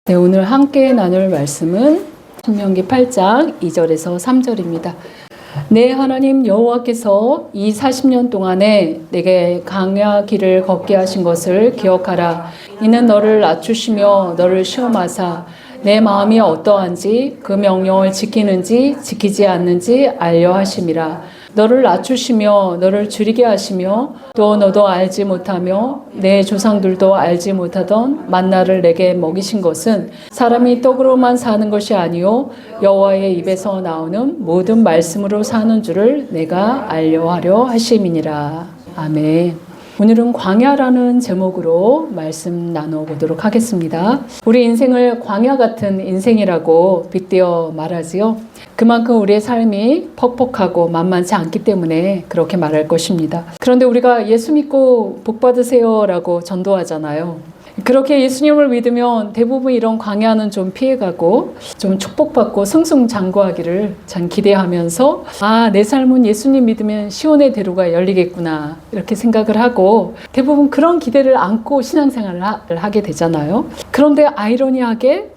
네, 오늘 함께 나눌 말씀은 신명기 8장 2절에서 3절입니다. 내 하나님 여호와께서 이 40년 동안에 내게 광야 길을 걷게 하신 것을 기억하라. 이는 너를 낮추시며 너를 시험하사 내 마음이 어떠한지 그 명령을 지키는지 지키지 않는지 알려 하심이라. 너를 낮추시며 너를 줄이게 하시며 또 너도 알지 못하며 내 조상들도 알지 못하던 만나를 내게 먹이신 것은 사람이 떡으로만 사는 것이 아니요 여호와의 입에서 나오는 모든 말씀으로 사는 줄을 내가 알려하려 하심이니라. 아멘. 오늘은 광야라는 제목으로 말씀 나눠보도록 하겠습니다. 우리 인생을 광야 같은 인생이라고 빗대어 말하지요. 그만큼 우리의 삶이 퍽퍽하고 만만치 않기 때문에 그렇게 말할 것입니다. 그런데 우리가 예수 믿고 복 받으세요 라고 전도하잖아요. 그렇게 예수님을 믿으면 대부분 이런 광야는 좀 피해가고 좀 축복받고 승승장구하기를 참 기대하면서 내 삶은 예수님 믿으면 시온의 대로가 열리겠구나 이렇게 생각을 하고 대부분 그런 기대를 안고 신앙생활을 하게 되잖아요. 그런데 아이러니하게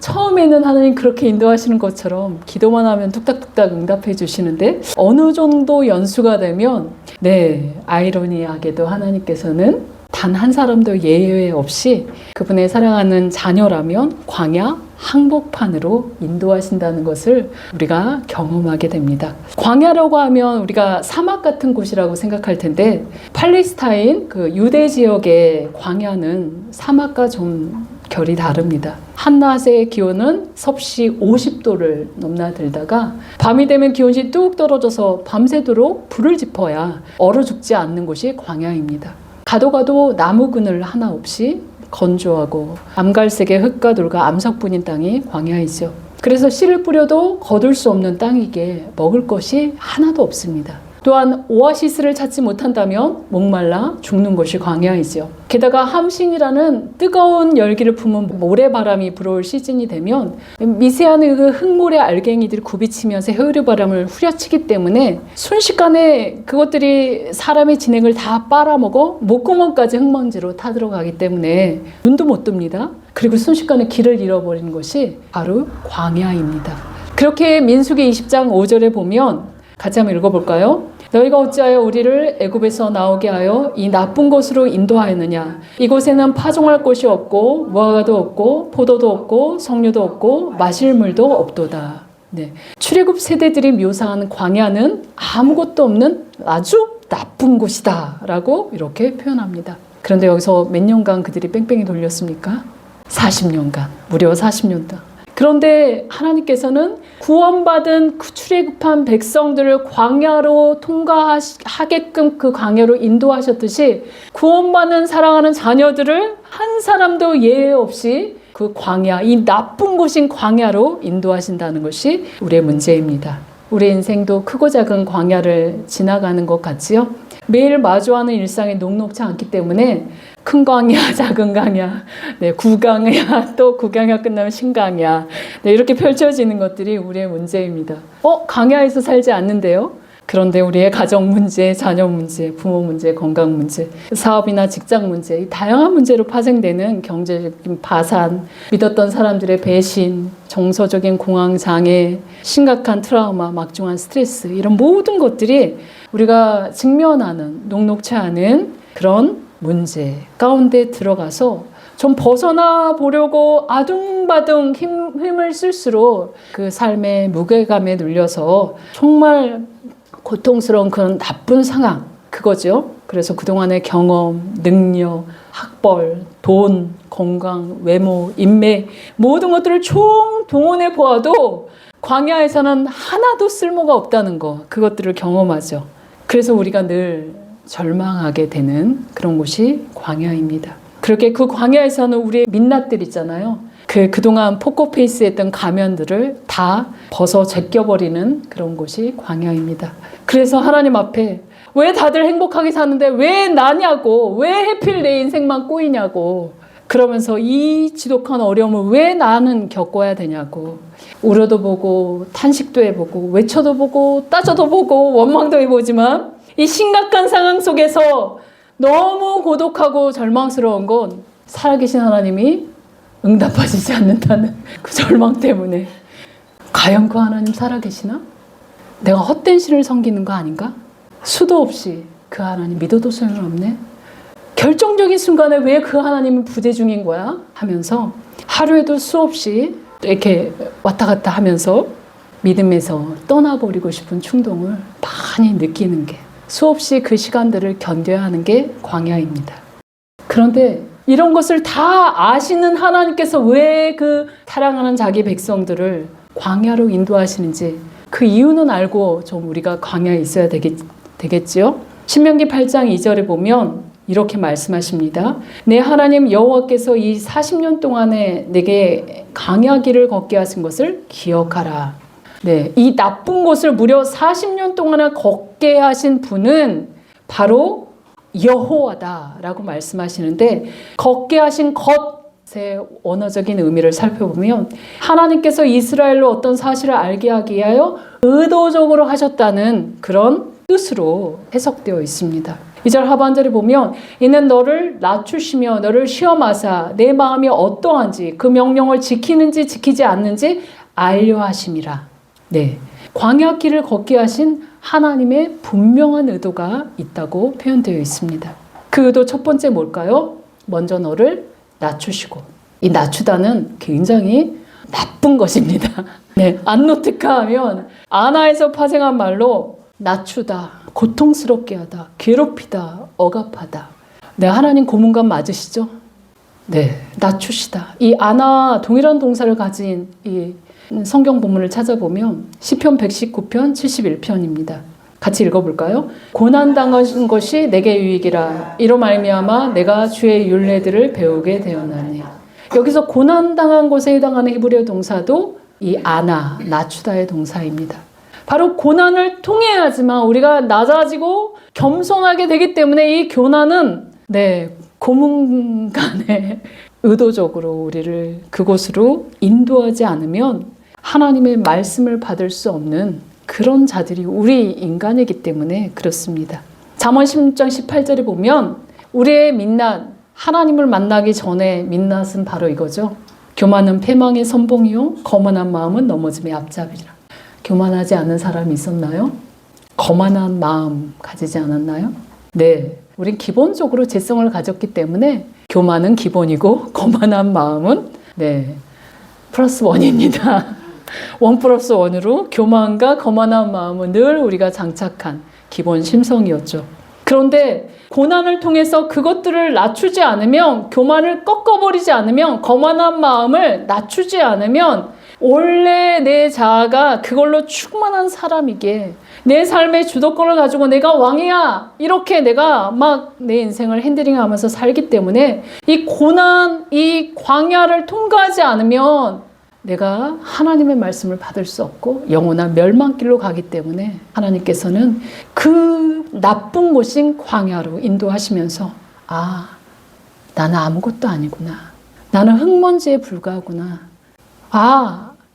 처음에는 하나님 그렇게 인도하시는 것처럼 기도만 하면 뚝딱뚝딱 응답해 주시는데 어느 정도 연수가 되면 아이러니하게도 하나님께서는 단 한 사람도 예외 없이 그분의 사랑하는 자녀라면 광야 항복판으로 인도하신다는 것을 우리가 경험하게 됩니다. 광야라고 하면 우리가 사막 같은 곳이라고 생각할 텐데 팔레스타인 그 유대 지역의 광야는 사막과 좀 결이 다릅니다. 한낮의 기온은 섭씨 50도를 넘나들다가 밤이 되면 기온이 뚝 떨어져서 밤새도록 불을 지펴야 얼어 죽지 않는 곳이 광야입니다. 가도 나무 그늘 하나 없이 건조하고 암갈색의 흙과 돌과 암석뿐인 땅이 광야이죠. 그래서 씨를 뿌려도 거둘 수 없는 땅이기에 먹을 것이 하나도 없습니다. 또한 오아시스를 찾지 못한다면 목말라 죽는 것이 광야이죠. 게다가 함신이라는 뜨거운 열기를 품은 모래바람이 불어올 시즌이 되면 미세한 그 흙모래 알갱이들이 굽이치면서 해오류바람을 후려치기 때문에 순식간에 그것들이 사람의 진액을 다 빨아먹어 목구멍까지 흙먼지로 타들어가기 때문에 눈도 못 뜹니다. 그리고 순식간에 길을 잃어버리는 것이 바로 광야입니다. 그렇게 민수기 20장 5절에 보면 같이 한번 읽어볼까요? 너희가 어찌하여 우리를 애굽에서 나오게 하여 이 나쁜 곳으로 인도하였느냐? 이곳에는 파종할 곳이 없고 무화과도 없고 포도도 없고 석류도 없고 마실 물도 없도다. 출애굽 세대들이 묘사한 광야는 아무것도 없는 아주 나쁜 곳이다 라고 이렇게 표현합니다. 그런데 여기서 몇 년간 그들이 뺑뺑이 돌렸습니까? 40년간, 무려 40년간. 그런데 하나님께서는 구원받은 그 출애굽한 백성들을 광야로 통과하게끔 그 광야로 인도하셨듯이 구원받는 사랑하는 자녀들을 한 사람도 예외 없이 그 광야, 이 나쁜 곳인 광야로 인도하신다는 것이 우리의 문제입니다. 우리 인생도 크고 작은 광야를 지나가는 것 같지요? 매일 마주하는 일상이 녹록지 않기 때문에 큰 광야, 작은 광야, 구광야, 또 구광야 끝나면 신광야, 이렇게 펼쳐지는 것들이 우리의 문제입니다. 광야에서 살지 않는데요? 그런데 우리의 가정 문제, 자녀 문제, 부모 문제, 건강 문제, 사업이나 직장 문제, 이 다양한 문제로 파생되는 경제적인 파산, 믿었던 사람들의 배신, 정서적인 공황 장애, 심각한 트라우마, 막중한 스트레스, 이런 모든 것들이 우리가 직면하는 녹록치 않은 그런 문제 가운데 들어가서 좀 벗어나 보려고 아둥바둥 힘을 쓸수록 그 삶의 무게감에 눌려서 정말 고통스러운 그런 나쁜 상황, 그거죠. 그래서 그동안의 경험, 능력, 학벌, 돈, 건강, 외모, 인맥 모든 것들을 총동원해 보아도 광야에서는 하나도 쓸모가 없다는 거, 그것들을 경험하죠. 그래서 우리가 늘 절망하게 되는 그런 곳이 광야입니다. 그렇게 그 광야에서는 우리의 민낯들 있잖아요. 그동안 포커페이스했던 가면들을 다 벗어 제껴버리는 그런 곳이 광야입니다. 그래서 하나님 앞에 왜 다들 행복하게 사는데 왜 나냐고, 왜 해필 내 인생만 꼬이냐고, 그러면서 이 지독한 어려움을 왜 나는 겪어야 되냐고 울어도 보고 탄식도 해보고 외쳐도 보고 따져도 보고 원망도 해보지만 이 심각한 상황 속에서 너무 고독하고 절망스러운 건 살아계신 하나님이 응답하시지 않는다는 그 절망 때문에 과연 그 하나님 살아계시나? 내가 헛된 신을 섬기는 거 아닌가? 수도 없이 그 하나님 믿어도 소용없네. 결정적인 순간에 왜 그 하나님은 부재 중인 거야? 하면서 하루에도 수없이 이렇게 왔다 갔다 하면서 믿음에서 떠나버리고 싶은 충동을 많이 느끼는 게, 수없이 그 시간들을 견뎌야 하는 게 광야입니다. 그런데 이런 것을 다 아시는 하나님께서 왜 그 사랑하는 자기 백성들을 광야로 인도하시는지 그 이유는 알고 좀 우리가 광야에 있어야 되겠지요? 신명기 8장 2절에 보면 이렇게 말씀하십니다. 내 하나님 여호와께서 이 40년 동안에 내게 광야 길을 걷게 하신 것을 기억하라. 네, 이 나쁜 곳을 무려 40년 동안을 걷게 하신 분은 바로 여호와다라고 말씀하시는데, 걷게 하신 것의 원어적인 의미를 살펴보면 하나님께서 이스라엘로 어떤 사실을 알게 하기 위하여 의도적으로 하셨다는 그런 뜻으로 해석되어 있습니다. 2절 하반절에 보면 이는 너를 낮추시며 너를 시험하사 내 마음이 어떠한지 그 명령을 지키는지 지키지 않는지 알려 하심이라. 네, 광야 길을 걷게 하신 하나님의 분명한 의도가 있다고 표현되어 있습니다. 그 의도 첫 번째 뭘까요? 먼저 너를 낮추시고, 이 낮추다는 굉장히 나쁜 것입니다. 네, 안노티카 하면 아나에서 파생한 말로 낮추다, 고통스럽게 하다, 괴롭히다, 억압하다. 네, 하나님 고문관 맞으시죠? 네, 낮추시다. 이 아나 동일한 동사를 가진 이 성경 본문을 찾아보면 시편 119편 71편입니다. 같이 읽어볼까요? 고난당한 것이 내게 유익이라 이로 말미암아 내가 주의 율례들을 배우게 되었나니. 여기서 고난당한 것에 해당하는 히브리어 동사도 이 아나, 낮추다의 동사입니다. 바로 고난을 통해야지만 우리가 낮아지고 겸손하게 되기 때문에 이 고난은 고문간에 의도적으로 우리를 그곳으로 인도하지 않으면 하나님의 말씀을 받을 수 없는 그런 자들이 우리 인간이기 때문에 그렇습니다. 잠언 16장 18절에 보면 우리의 민낯, 하나님을 만나기 전에 민낯은 바로 이거죠. 교만은 패망의 선봉이요 거만한 마음은 넘어짐의 앞잡이라. 교만하지 않은 사람이 있었나요? 거만한 마음 가지지 않았나요? 네, 우린 기본적으로 죄성을 가졌기 때문에 교만은 기본이고 거만한 마음은 플러스 원입니다. 1 플러스 1으로 교만과 거만한 마음은 늘 우리가 장착한 기본 심성이었죠. 그런데 고난을 통해서 그것들을 낮추지 않으면, 교만을 꺾어버리지 않으면, 거만한 마음을 낮추지 않으면 원래 내 자아가 그걸로 충만한 사람이기에 내 삶의 주도권을 가지고 내가 왕이야 이렇게 내가 막 내 인생을 핸들링하면서 살기 때문에 이 고난, 이 광야를 통과하지 않으면 내가 하나님의 말씀을 받을 수 없고 영원한 멸망길로 가기 때문에 하나님께서는 그 나쁜 곳인 광야로 인도하시면서 나는 아무것도 아니구나. 나는 흙먼지에 불과하구나.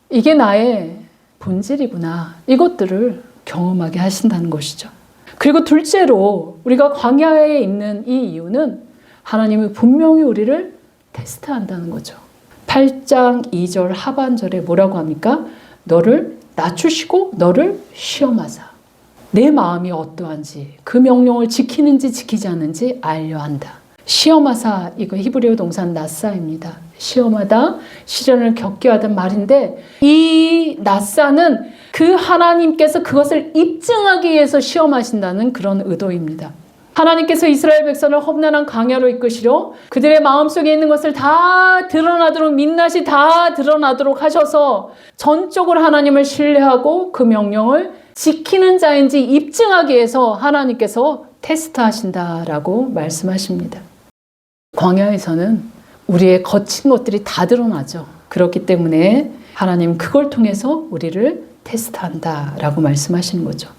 이게 나의 본질이구나. 이것들을 경험하게 하신다는 것이죠. 그리고 둘째로 우리가 광야에 있는 이 이유는 하나님이 분명히 우리를 테스트한다는 거죠. 8장 2절 하반절에 뭐라고 합니까? 너를 낮추시고 너를 시험하사 내 마음이 어떠한지 그 명령을 지키는지 지키지 않는지 알려 한다. 시험하사, 이거 히브리어 동사는 나사입니다. 시험하다, 시련을 겪게 하던 말인데 이 나사는 그 하나님께서 그것을 입증하기 위해서 시험하신다는 그런 의도입니다. 하나님께서 이스라엘 백성을 험난한 광야로 이끄시려 그들의 마음속에 있는 것을 다 드러나도록, 민낯이 다 드러나도록 하셔서 전적으로 하나님을 신뢰하고 그 명령을 지키는 자인지 입증하기 위해서 하나님께서 테스트하신다라고 말씀하십니다. 광야에서는 우리의 거친 것들이 다 드러나죠. 그렇기 때문에 하나님 그걸 통해서 우리를 테스트한다라고 말씀하시는 거죠.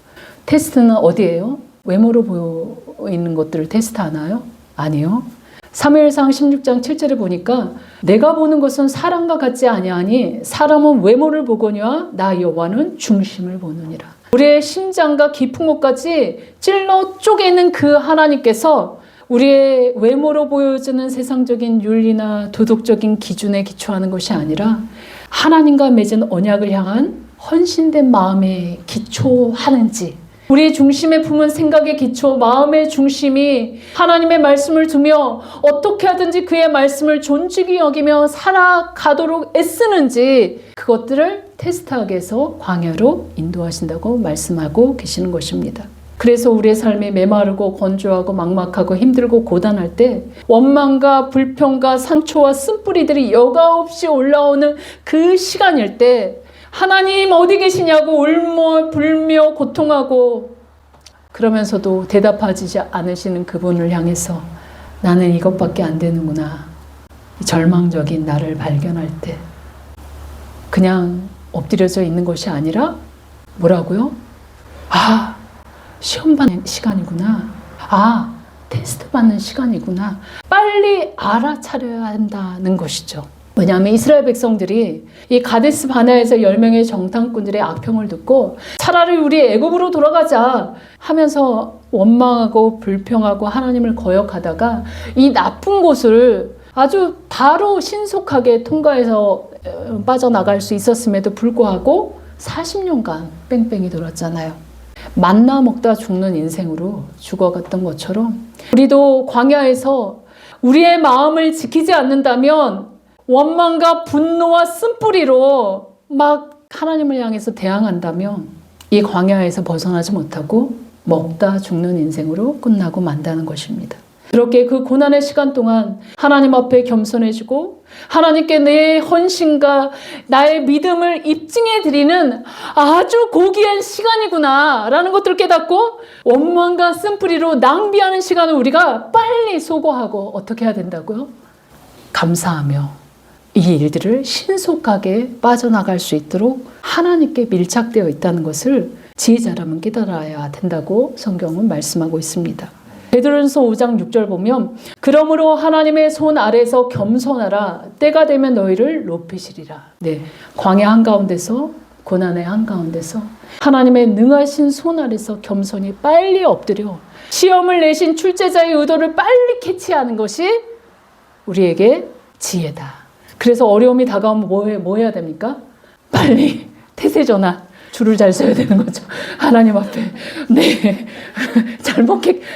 테스트는 어디예요? 외모로 보이는 것들을 테스트하나요? 아니요. 사무엘상 16장 7절에 보니까 내가 보는 것은 사람과 같지 아니하니 사람은 외모를 보거니와 나 여호와는 중심을 보느니라. 우리의 심장과 깊은 곳까지 찔러 쪼개는 그 하나님께서 우리의 외모로 보여주는 세상적인 윤리나 도덕적인 기준에 기초하는 것이 아니라 하나님과 맺은 언약을 향한 헌신된 마음에 기초하는지, 우리의 중심에 품은 생각의 기초, 마음의 중심이 하나님의 말씀을 두며 어떻게 하든지 그의 말씀을 존중히 여기며 살아가도록 애쓰는지, 그것들을 테스트하기 위해서 광야로 인도하신다고 말씀하고 계시는 것입니다. 그래서 우리의 삶이 메마르고 건조하고 막막하고 힘들고 고단할 때 원망과 불평과 상처와 쓴뿌리들이 여과없이 올라오는 그 시간일 때 하나님 어디 계시냐고 울며 불며 고통하고, 그러면서도 대답하지 않으시는 그분을 향해서 나는 이것밖에 안 되는구나, 절망적인 나를 발견할 때 그냥 엎드려져 있는 것이 아니라 뭐라고요? 아, 시험 받는 시간이구나. 아, 테스트 받는 시간이구나. 빨리 알아차려야 한다는 것이죠. 왜냐하면 이스라엘 백성들이 이 가데스 바네아에서 10명의 정탐꾼들의 악평을 듣고 차라리 우리 애굽으로 돌아가자 하면서 원망하고 불평하고 하나님을 거역하다가 이 나쁜 곳을 아주 바로 신속하게 통과해서 빠져나갈 수 있었음에도 불구하고 40년간 뺑뺑이 돌았잖아요. 만나 먹다 죽는 인생으로 죽어갔던 것처럼 우리도 광야에서 우리의 마음을 지키지 않는다면 원망과 분노와 쓴뿌리로 막 하나님을 향해서 대항한다면 이 광야에서 벗어나지 못하고 먹다 죽는 인생으로 끝나고 만다는 것입니다. 그렇게 그 고난의 시간 동안 하나님 앞에 겸손해지고 하나님께 내 헌신과 나의 믿음을 입증해 드리는 아주 고귀한 시간이구나 라는 것들을 깨닫고 원망과 쓴뿌리로 낭비하는 시간을 우리가 빨리 소거하고 어떻게 해야 된다고요? 감사하며 이 일들을 신속하게 빠져나갈 수 있도록 하나님께 밀착되어 있다는 것을 지혜자라면 깨달아야 된다고 성경은 말씀하고 있습니다. 베드로전서 5장 6절 보면 그러므로 하나님의 손 아래에서 겸손하라, 때가 되면 너희를 높이시리라. 네, 광야 한가운데서, 고난의 한가운데서 하나님의 능하신 손 아래서 겸손히 빨리 엎드려 시험을 내신 출제자의 의도를 빨리 캐치하는 것이 우리에게 지혜다. 그래서 어려움이 다가오면 뭐 해야 됩니까? 빨리 태세전환, 줄을 잘 서야 되는 거죠. 하나님 앞에. 네.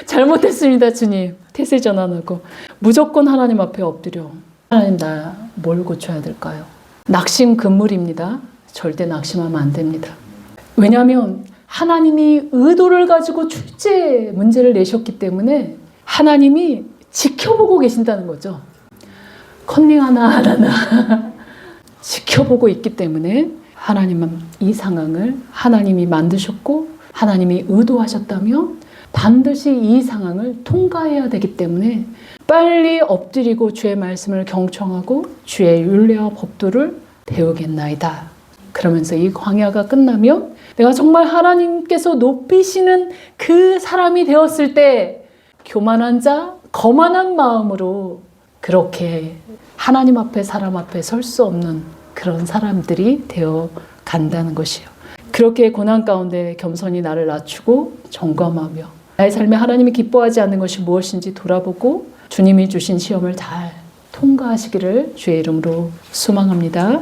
잘못했습니다, 주님. 태세전환하고. 무조건 하나님 앞에 엎드려. 하나님, 나 뭘 고쳐야 될까요? 낙심 금물입니다. 절대 낙심하면 안 됩니다. 왜냐하면 하나님이 의도를 가지고 출제 문제를 내셨기 때문에 하나님이 지켜보고 계신다는 거죠. 컨닝 하나하나 지켜보고 있기 때문에 하나님은 이 상황을 하나님이 만드셨고 하나님이 의도하셨다면 반드시 이 상황을 통과해야 되기 때문에 빨리 엎드리고 주의 말씀을 경청하고 주의 율례와 법도를 배우겠나이다. 그러면서 이 광야가 끝나면 내가 정말 하나님께서 높이시는 그 사람이 되었을 때 교만한 자, 거만한 마음으로 그렇게 하나님 앞에 사람 앞에 설 수 없는 그런 사람들이 되어 간다는 것이요. 그렇게 고난 가운데 겸손히 나를 낮추고 점검하며 나의 삶에 하나님이 기뻐하지 않는 것이 무엇인지 돌아보고 주님이 주신 시험을 잘 통과하시기를 주의 이름으로 소망합니다.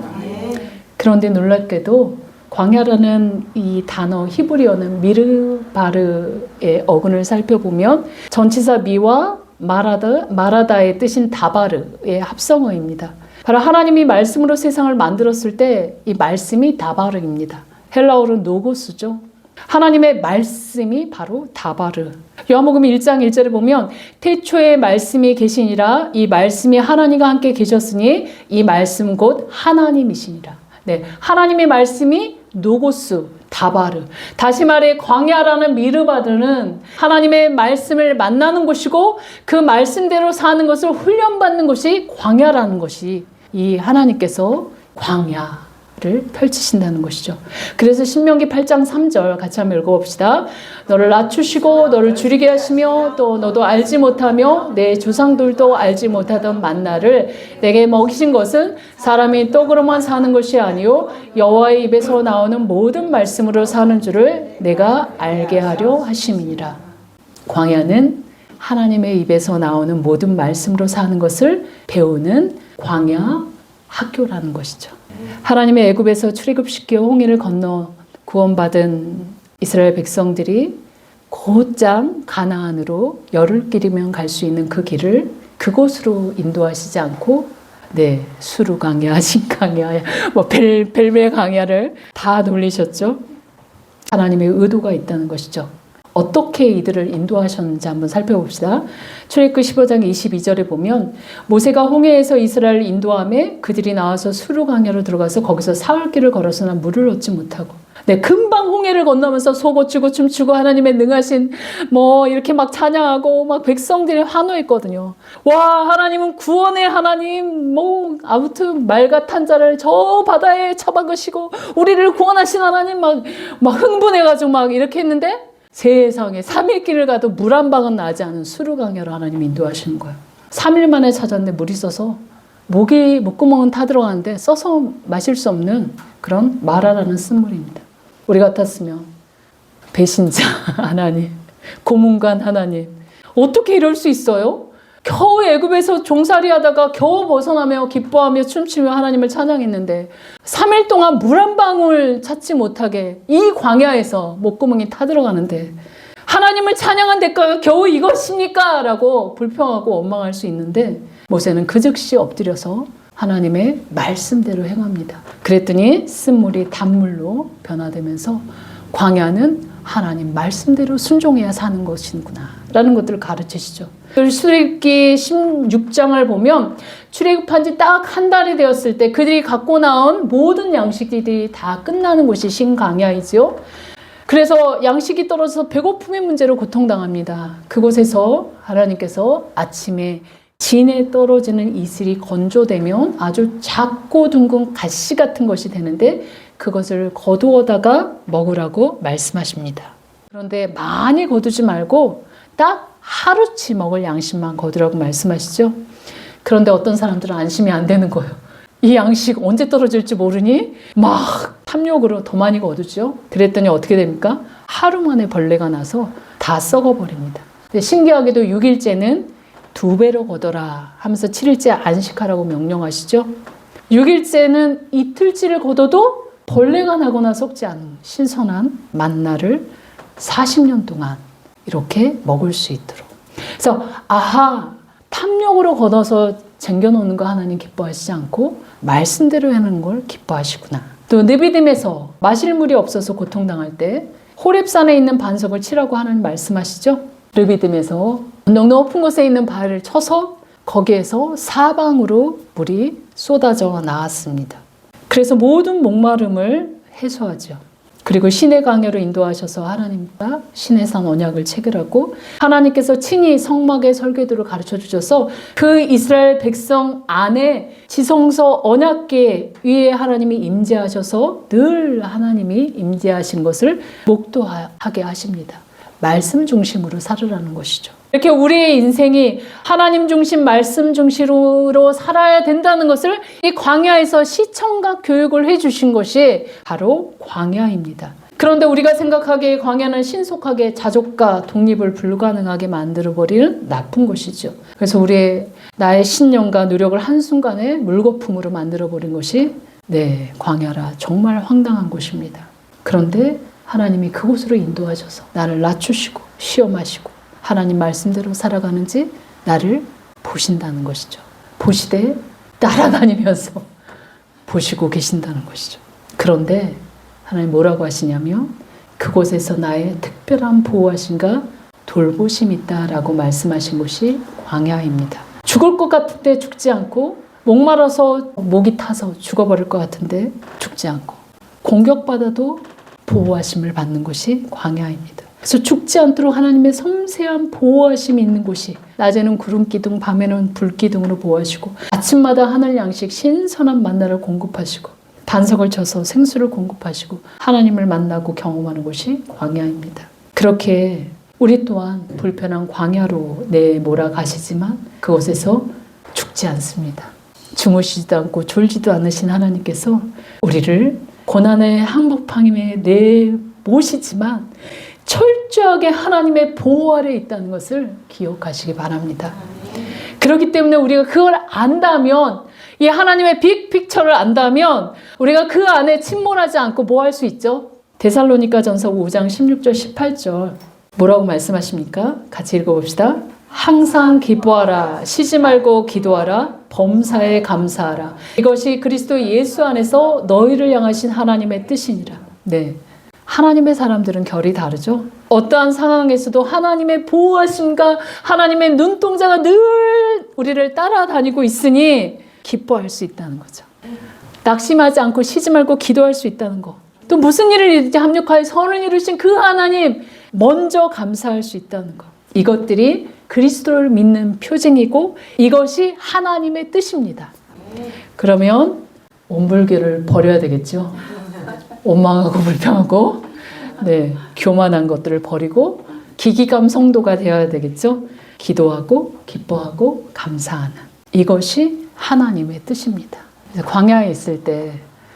그런데 놀랍게도 광야라는 이 단어 히브리어는 미르바르의 어근을 살펴보면 전치사 미와 마라다의 뜻인 다바르의 합성어입니다. 바로 하나님이 말씀으로 세상을 만들었을 때 이 말씀이 다바르입니다. 헬라어로는 노고스죠. 하나님의 말씀이 바로 다바르. 요한복음 1장 1절에 보면 태초에 말씀이 계시니라, 이 말씀이 하나님과 함께 계셨으니 이 말씀 곧 하나님이시니라. 네, 하나님의 말씀이 노고스, 다바르. 다시 말해 광야라는 미르바르는 하나님의 말씀을 만나는 곳이고 그 말씀대로 사는 것을 훈련받는 것이 광야라는 것이 이 하나님께서 광야를 펼치신다는 것이죠. 그래서 신명기 8장 3절 같이 한번 읽어봅시다. 너를 낮추시고 너를 줄이게 하시며 또 너도 알지 못하며 내 조상들도 알지 못하던 만나를 내게 먹이신 것은 사람이 떡으로만 사는 것이 아니요 여호와의 입에서 나오는 모든 말씀으로 사는 줄을 내가 알게 하려 하심이니라. 광야는 하나님의 입에서 나오는 모든 말씀으로 사는 것을 배우는 광야 학교라는 것이죠. 하나님의 애굽에서 출애굽시켜 홍해를 건너 구원받은 이스라엘 백성들이 곧장 가나안으로 열흘 길이면 갈 수 있는 그 길을 그곳으로 인도하시지 않고 수루 강야, 신강야, 벨베 강야를 다 돌리셨죠. 하나님의 의도가 있다는 것이죠. 어떻게 이들을 인도하셨는지 한번 살펴봅시다. 출애굽기 15장 22절에 보면 모세가 홍해에서 이스라엘을 인도하며 그들이 나와서 수루 강야로 들어가서 거기서 사흘 길을 걸었으나 물을 얻지 못하고 금방 홍해를 건너면서 소고치고 춤추고 하나님의 능하신 이렇게 막 찬양하고 막 백성들이 환호했거든요. 와, 하나님은 구원의 하나님, 아무튼 말 같은 자를 저 바다에 처박으시고 우리를 구원하신 하나님 막 흥분해가지고 막 이렇게 했는데 세상에 3일 길을 가도 물 한 방은 나지 않은 수루강야로 하나님 인도하시는 거예요. 3일 만에 찾았는데 물이 써서 목구멍은 타들어가는데 써서 마실 수 없는 그런 마라라는 쓴물입니다. 우리 같았으면 배신자 하나님, 고문관 하나님, 어떻게 이럴 수 있어요? 겨우 애굽에서 종살이 하다가 겨우 벗어나며 기뻐하며 춤추며 하나님을 찬양했는데 3일 동안 물 한 방울 찾지 못하게 이 광야에서 목구멍이 타들어가는데 하나님을 찬양한 대가가 겨우 이것입니까? 라고 불평하고 원망할 수 있는데 모세는 그 즉시 엎드려서 하나님의 말씀대로 행합니다. 그랬더니 쓴물이 단물로 변화되면서 광야는 하나님 말씀대로 순종해야 사는 것이구나 라는 것들을 가르치시죠. 출애굽기 16장을 보면 출애굽한 지 딱 한 달이 되었을 때 그들이 갖고 나온 모든 양식들이 다 끝나는 곳이 신광야이죠. 그래서 양식이 떨어져서 배고픔의 문제로 고통당합니다. 그곳에서 하나님께서 아침에 진에 떨어지는 이슬이 건조되면 아주 작고 둥근 가시 같은 것이 되는데 그것을 거두어다가 먹으라고 말씀하십니다. 그런데 많이 거두지 말고 딱 하루치 먹을 양식만 거두라고 말씀하시죠. 그런데 어떤 사람들은 안심이 안 되는 거예요. 이 양식 언제 떨어질지 모르니 막 탐욕으로 더 많이 거두죠. 그랬더니 어떻게 됩니까? 하루 만에 벌레가 나서 다 썩어버립니다. 근데 신기하게도 6일째는 2배로 거둬라 하면서 7일째 안식하라고 명령하시죠. 6일째는 이틀치를 거둬도 벌레가 나거나 썩지 않은 신선한 만나를 40년 동안 이렇게 먹을 수 있도록. 그래서 탐욕으로 걷어서 쟁겨놓는 거 하나님 기뻐하시지 않고 말씀대로 하는 걸 기뻐하시구나. 또 느비딤에서 마실 물이 없어서 고통당할 때 호렙산에 있는 반석을 치라고 하나님 말씀하시죠. 느비딤에서 언덕 높은 곳에 있는 바위를 쳐서 거기에서 사방으로 물이 쏟아져 나왔습니다. 그래서 모든 목마름을 해소하죠. 그리고 신의 강야로 인도하셔서 하나님과 신의 산 언약을 체결하고 하나님께서 친히 성막의 설계도를 가르쳐 주셔서 그 이스라엘 백성 안에 지성소 언약궤 위에 하나님이 임재하셔서 늘 하나님이 임재하신 것을 목도하게 하십니다. 말씀 중심으로 살으라는 것이죠. 이렇게 우리의 인생이 하나님 중심, 말씀 중심으로 살아야 된다는 것을 이 광야에서 시청각 교육을 해주신 것이 바로 광야입니다. 그런데 우리가 생각하기에 광야는 신속하게 자족과 독립을 불가능하게 만들어버리는 나쁜 것이죠. 그래서 나의 신념과 노력을 한순간에 물거품으로 만들어버린 것이 광야라 정말 황당한 곳입니다. 그런데 하나님이 그곳으로 인도하셔서 나를 낮추시고 시험하시고 하나님 말씀대로 살아가는지 나를 보신다는 것이죠. 보시되 따라다니면서 보시고 계신다는 것이죠. 그런데 하나님 뭐라고 하시냐면 그곳에서 나의 특별한 보호하심과 돌보심이 있다라고 말씀하신 곳이 광야입니다. 죽을 것 같은데 죽지 않고 목말라서 목이 타서 죽어버릴 것 같은데 죽지 않고 공격받아도 보호하심을 받는 곳이 광야입니다. 그래서 죽지 않도록 하나님의 섬세한 보호하심이 있는 곳이 낮에는 구름기둥, 밤에는 불기둥으로 보호하시고 아침마다 하늘 양식 신선한 만나를 공급하시고 반석을 쳐서 생수를 공급하시고 하나님을 만나고 경험하는 곳이 광야입니다. 그렇게 우리 또한 불편한 광야로 몰아가시지만 그곳에서 죽지 않습니다. 주무시지도 않고 졸지도 않으신 하나님께서 우리를 고난의 한복판에 내모시지만 절대 철저하게 하나님의 보호 아래 있다는 것을 기억하시기 바랍니다. 그렇기 때문에 우리가 그걸 안다면, 이 하나님의 빅픽처를 안다면 우리가 그 안에 침몰하지 않고 뭐 할 수 있죠? 데살로니가전서 5장 16절 18절 뭐라고 말씀하십니까? 같이 읽어봅시다. 항상 기뻐하라, 쉬지 말고 기도하라, 범사에 감사하라. 이것이 그리스도 예수 안에서 너희를 향하신 하나님의 뜻이니라. 네, 하나님의 사람들은 결이 다르죠. 어떠한 상황에서도 하나님의 보호하심과 하나님의 눈동자가 늘 우리를 따라다니고 있으니 기뻐할 수 있다는 거죠. 낙심하지 않고 쉬지 말고 기도할 수 있다는 거. 또 무슨 일을 이루지 합력하여 선을 이루신 그 하나님 먼저 감사할 수 있다는 거. 이것들이 그리스도를 믿는 표징이고 이것이 하나님의 뜻입니다. 그러면 온불교를 버려야 되겠죠. 원망하고 불평하고 교만한 것들을 버리고 기기감 성도가 되어야 되겠죠. 기도하고 기뻐하고 감사하는 이것이 하나님의 뜻입니다. 광야에 있을 때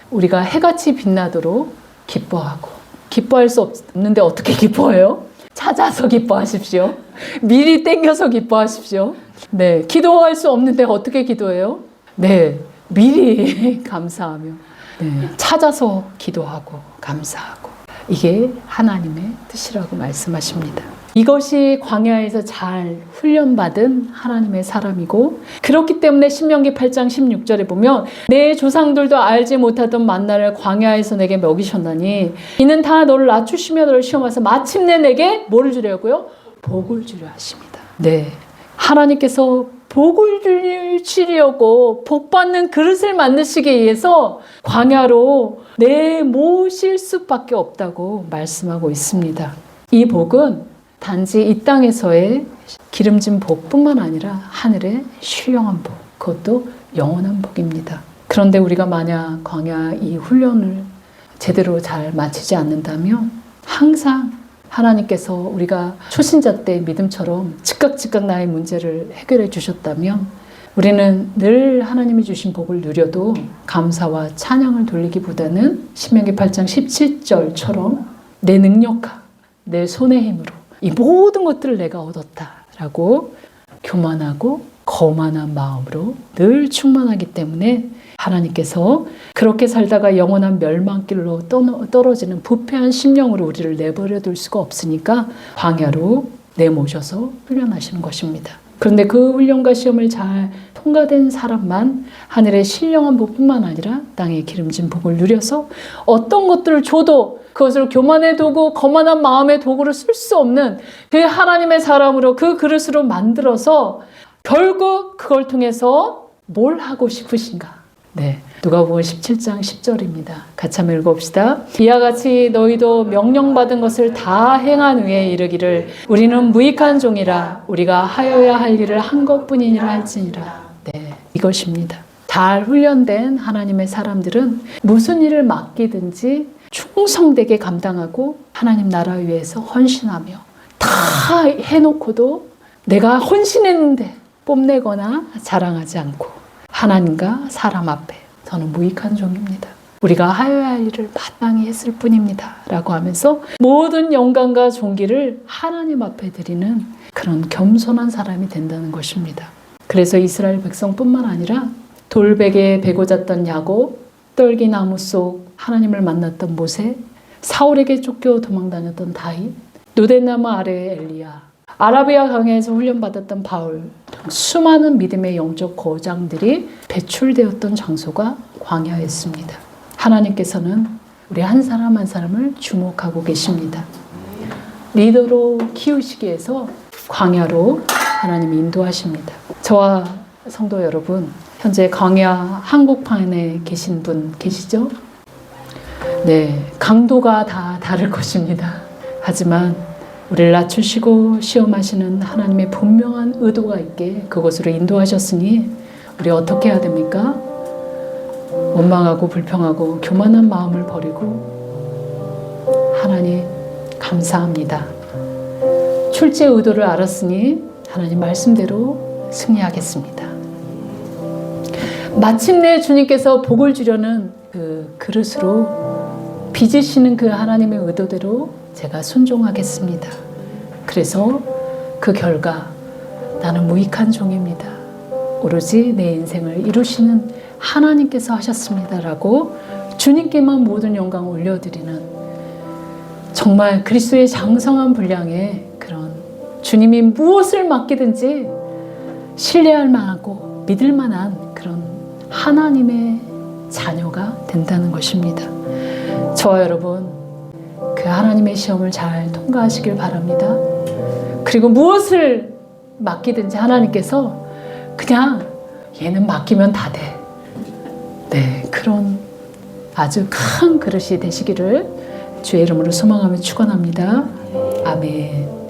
우리가 해같이 빛나도록 기뻐하고 기뻐할 수 없는데 어떻게 기뻐해요? 찾아서 기뻐하십시오. 미리 땡겨서 기뻐하십시오. 네, 기도할 수 없는데 어떻게 기도해요? 네, 미리 감사하며 찾아서 기도하고 감사하고 이게 하나님의 뜻이라고 말씀하십니다. 이것이 광야에서 잘 훈련받은 하나님의 사람이고 그렇기 때문에 신명기 8장 16절에 보면 내 조상들도 알지 못하던 만나를 광야에서 내게 먹이셨나니 이는 다 너를 낮추시며 너를 시험하사 마침내 내게 뭐를 주려고요? 복을 주려 하십니다. 네, 하나님께서 복을 주려고 복받는 그릇을 만드시기 위해서 광야로 내모실 수밖에 없다고 말씀하고 있습니다. 이 복은 단지 이 땅에서의 기름진 복뿐만 아니라 하늘의 신령한 복, 그것도 영원한 복입니다. 그런데 우리가 만약 광야 이 훈련을 제대로 잘 마치지 않는다면 항상 하나님께서 우리가 초신자 때 믿음처럼 즉각 나의 문제를 해결해 주셨다면 우리는 늘 하나님이 주신 복을 누려도 감사와 찬양을 돌리기보다는 신명기 8장 17절처럼 내 능력과 내 손의 힘으로 이 모든 것들을 내가 얻었다라고 교만하고 거만한 마음으로 늘 충만하기 때문에 하나님께서 그렇게 살다가 영원한 멸망길로 떨어지는 부패한 심령으로 우리를 내버려 둘 수가 없으니까 광야로 내모셔서 훈련하시는 것입니다. 그런데 그 훈련과 시험을 잘 통과된 사람만 하늘의 신령한 복뿐만 아니라 땅의 기름진 복을 누려서 어떤 것들을 줘도 그것을 교만의 도구, 거만한 마음의 도구로 쓸 수 없는 그 하나님의 사람으로 그 그릇으로 만들어서 결국 그걸 통해서 뭘 하고 싶으신가? 네, 누가복음 17장 10절입니다. 같이 한번 읽어봅시다. 이와 같이 너희도 명령받은 것을 다 행한 후에 이르기를 우리는 무익한 종이라 우리가 하여야 할 일을 한 것뿐이니라 할지니라. 네, 이것입니다. 잘 훈련된 하나님의 사람들은 무슨 일을 맡기든지 충성되게 감당하고 하나님 나라 위해서 헌신하며 다 해놓고도 내가 헌신했는데 뽐내거나 자랑하지 않고 하나님과 사람 앞에 저는 무익한 종입니다. 우리가 하여야 할 일을 마땅히 했을 뿐입니다. 라고 하면서 모든 영광과 존귀를 하나님 앞에 드리는 그런 겸손한 사람이 된다는 것입니다. 그래서 이스라엘 백성뿐만 아니라 돌베개에 베고 잤던 야곱, 떨기나무 속 하나님을 만났던 모세, 사울에게 쫓겨 도망다녔던 다윗, 누댓나무 아래의 엘리야, 아라비아 강에서 훈련받았던 바울 등 수많은 믿음의 영적 거장들이 배출되었던 장소가 광야였습니다. 하나님께서는 우리 한 사람 한 사람을 주목하고 계십니다. 리더로 키우시기 위해서 광야로 하나님이 인도하십니다. 저와 성도 여러분, 현재 광야 한복판에 계신 분 계시죠? 네, 강도가 다 다를 것입니다. 하지만 우리를 낮추시고 시험하시는 하나님의 분명한 의도가 있게 그곳으로 인도하셨으니 우리 어떻게 해야 됩니까? 원망하고 불평하고 교만한 마음을 버리고 하나님 감사합니다. 출제 의도를 알았으니 하나님 말씀대로 승리하겠습니다. 마침내 주님께서 복을 주려는 그 그릇으로 빚으시는 그 하나님의 의도대로 제가 순종하겠습니다. 그래서 그 결과 나는 무익한 종입니다. 오로지 내 인생을 이루시는 하나님께서 하셨습니다라고 주님께만 모든 영광을 올려드리는 정말 그리스도의 장성한 분량의 그런 주님이 무엇을 맡기든지 신뢰할 만하고 믿을 만한 그런 하나님의 자녀가 된다는 것입니다. 저와 여러분 그 하나님의 시험을 잘 통과하시길 바랍니다. 그리고 무엇을 맡기든지 하나님께서 그냥 얘는 맡기면 다 돼. 네, 그런 아주 큰 그릇이 되시기를 주의 이름으로 소망하며 축원합니다. 아멘.